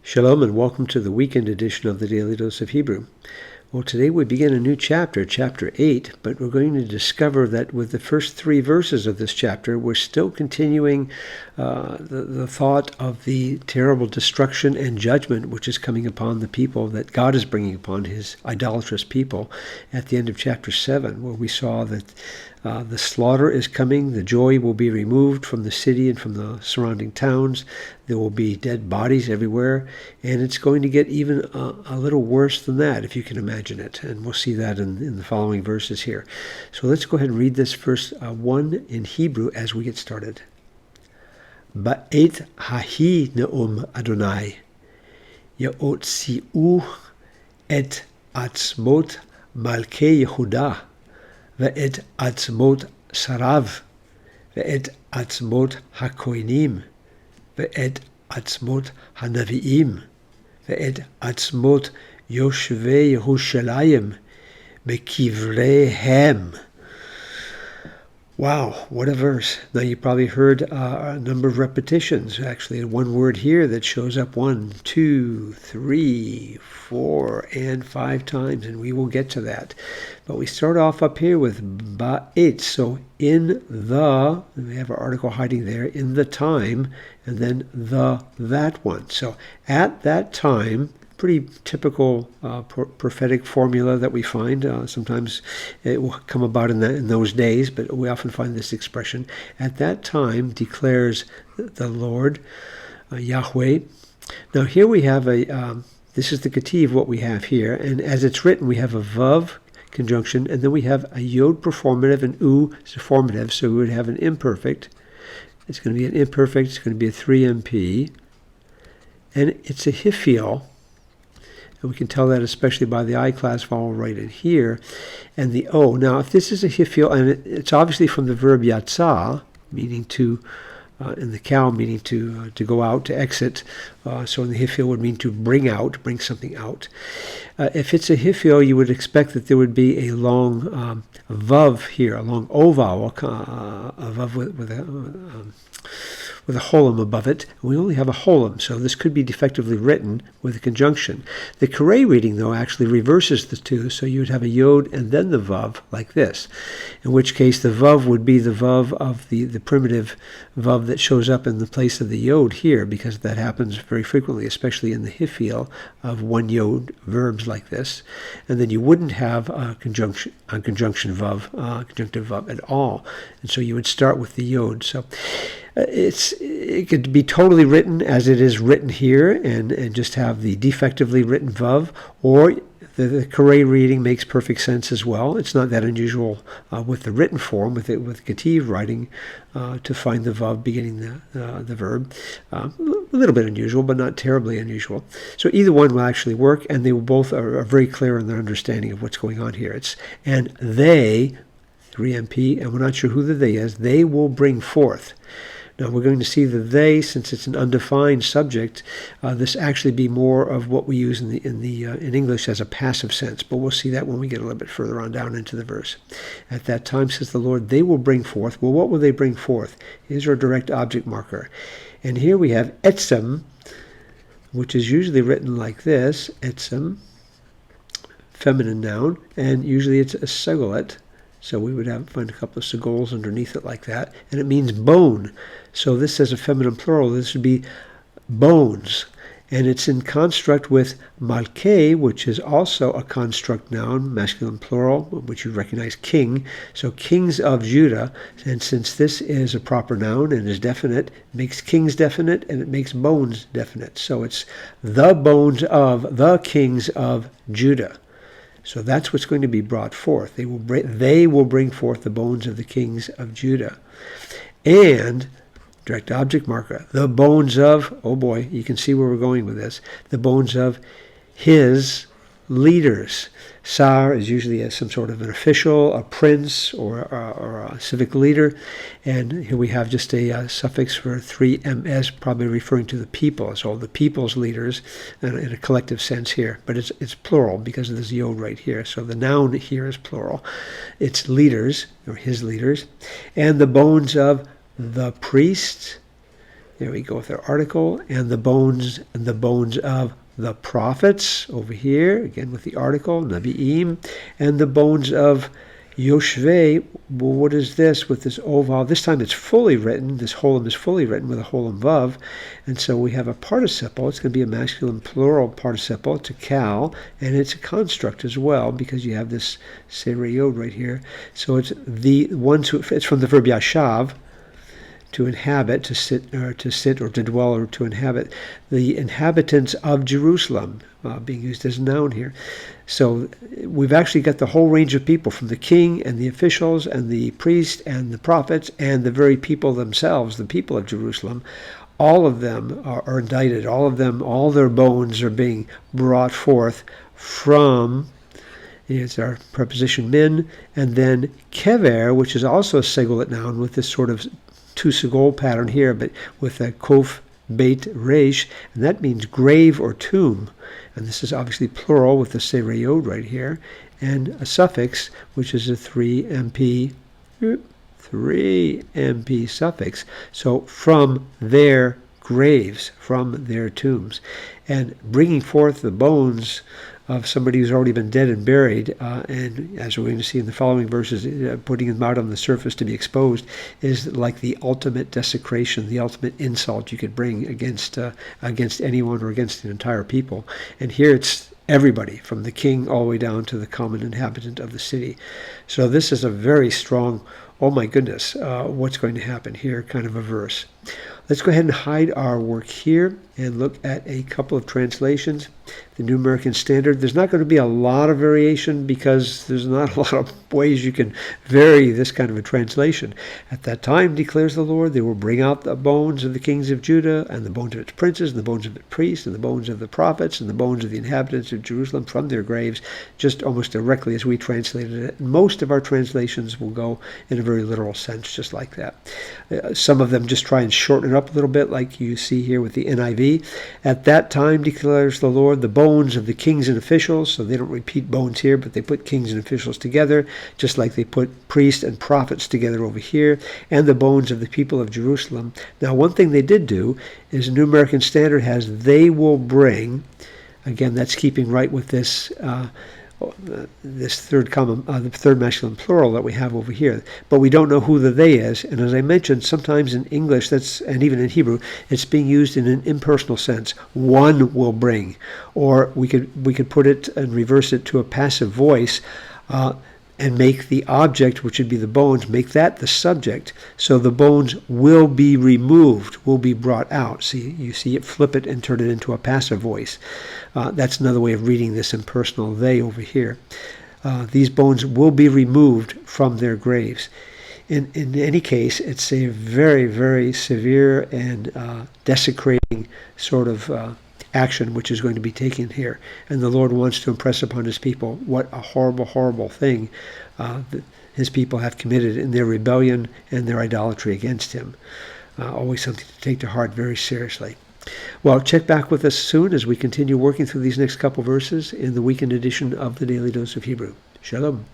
Shalom and welcome to the weekend edition of the Daily Dose of Hebrew. Well, today we begin a new chapter, chapter 8, but we're going to discover that with the first 3 verses of this chapter, we're still continuing the thought of the terrible destruction and judgment which is coming upon the people that God is bringing upon his idolatrous people at the end of chapter 7, where we saw that the slaughter is coming, the joy will be removed from the city and from the surrounding towns, there will be dead bodies everywhere, and it's going to get even a little worse than that, if you can imagine it. And we'll see that in the following verses here. So let's go ahead and read this verse 1 in Hebrew as we get started. Ba'et hahi ne'um Adonai, ya'otzi'u et atzmot malkei Yehudah, ve'et atzmot sarav, ve'et atzmot hakoinim, ve'et atzmot hanaviim, ve'et atzmot yoshvei Yerushalayim, bekivreihem. Wow, what a verse. Now you probably heard a number of repetitions, actually. One word here that shows up 1, 2, 3, 4, and 5 times, and we will get to that. But we start off up here with ba'et, so in the, we have our article hiding there, in the time, and then that one. So at that time, pretty typical prophetic formula that we find. Sometimes it will come about in those days, but we often find this expression. At that time declares the Lord, Yahweh. Now here we have this is the Ketiv, what we have here, and as it's written, we have a Vav conjunction, and then we have a Yod performative and U formative, so we would have an imperfect. It's going to be an imperfect, it's going to be a 3MP, and it's a Hiphil. And we can tell that especially by the I class vowel right in here. And the O. Now, if this is a Hiphil, and it's obviously from the verb yatzah, meaning to, in the cow, meaning to go out, to exit. So in the Hiphil would mean to bring out, bring something out. If it's a Hiphil, you would expect that there would be a long vav here, a long O vowel, a vav with a holum above it. We only have a holum, so this could be defectively written with a conjunction. The Kare reading, though, actually reverses the two, so you would have a yod and then the vav, like this, in which case the vav would be the vav of the primitive vav that shows up in the place of the yod here, because that happens very frequently, especially in the Hiphil of one yod verbs like this. And then you wouldn't have a conjunctive vav at all, and so you would start with the yod. So it could be totally written as it is written here and just have the defectively written vav, or the Kare reading makes perfect sense as well. It's not that unusual with the written form, with Ketiv writing, to find the vav beginning the verb. A little bit unusual, but not terribly unusual. So either one will actually work, and they will both are very clear in their understanding of what's going on here. It's and they, 3MP, and we're not sure who the they is, they will bring forth. Now we're going to see the they, since it's an undefined subject, this actually be more of what we use in English as a passive sense. But we'll see that when we get a little bit further on down into the verse. At that time, says the Lord, they will bring forth. Well, what will they bring forth? Here's our direct object marker, and here we have etzem, which is usually written like this: etzem, feminine noun, and usually it's a segolet. So we would find a couple of segols underneath it like that, and it means bone. So this says a feminine plural. This would be bones, and it's in construct with malkei, which is also a construct noun, masculine plural, which you recognize, king. So kings of Judah, and since this is a proper noun and is definite, it makes kings definite, and it makes bones definite. So it's the bones of the kings of Judah. So that's what's going to be brought forth. They will bring forth the bones of the kings of Judah. And, direct object marker, the bones of, oh boy, you can see where we're going with this, the bones of his leaders. Sar is usually some sort of an official, a prince, or a civic leader. And here we have just a suffix for 3ms, probably referring to the people. So the people's leaders in a collective sense here. But it's plural because of this yod right here. So the noun here is plural. It's leaders, or his leaders. And the bones of the priests, There we go with our article, and the bones of the prophets over here, again with the article, Nabi'im, and the bones of Yoshvei. Well, what is this with this oval? This time it's fully written. This holum is fully written with a holum vav. And so we have a participle. It's going to be a masculine plural participle to kal, and it's a construct as well because you have this sereyod right here. So it's the ones who, it's from the verb yashav, to inhabit, to sit or to dwell or to inhabit, the inhabitants of Jerusalem, being used as a noun here. So we've actually got the whole range of people, from the king and the officials and the priests and the prophets and the very people themselves, the people of Jerusalem. All of them are indicted. All of them, all their bones are being brought forth from, it's our preposition min, and then kever, which is also a singular noun with this sort of two segol pattern here, but with a kof beit resh, and that means grave or tomb. And this is obviously plural with the sereyod right here, and a suffix, which is a 3mp suffix. So from their graves, from their tombs, and bringing forth the bones of somebody who's already been dead and buried, and as we're going to see in the following verses, putting them out on the surface to be exposed is like the ultimate desecration, the ultimate insult you could bring against anyone or against an entire people. And here it's everybody, from the king all the way down to the common inhabitant of the city. So this is a very strong, oh my goodness, what's going to happen here kind of a verse. Let's go ahead and hide our work here and look at a couple of translations. The New American Standard. There's not going to be a lot of variation because there's not a lot of ways you can vary this kind of a translation. At that time, declares the Lord, they will bring out the bones of the kings of Judah, and the bones of its princes, and the bones of its priests, and the bones of the prophets, and the bones of the inhabitants of Jerusalem from their graves, just almost directly as we translated it. Most of our translations will go in a very literal sense, just like that. Some of them just try and shorten it up a little bit, like you see here with the NIV. At that time, declares the Lord, the bones of the kings and officials, so they don't repeat bones here, but they put kings and officials together, just like they put priests and prophets together over here, and the bones of the people of Jerusalem. Now, one thing they did do is New American Standard has, they will bring, again, that's keeping right with this this third common, the third masculine plural that we have over here, but we don't know who the they is. And as I mentioned, sometimes in English, and even in Hebrew, it's being used in an impersonal sense. One will bring, or we could put it and reverse it to a passive voice, and make the object, which would be the bones, make that the subject. So the bones will be removed, will be brought out. See, you see it, flip it and turn it into a passive voice. That's another way of reading this impersonal they over here. These bones will be removed from their graves. In any case, it's a very, very severe and desecrating sort of action which is going to be taken here. And the Lord wants to impress upon his people what a horrible, horrible thing his people have committed in their rebellion and their idolatry against him. Always something to take to heart very seriously. Well, check back with us soon as we continue working through these next couple verses in the weekend edition of the Daily Dose of Hebrew. Shalom.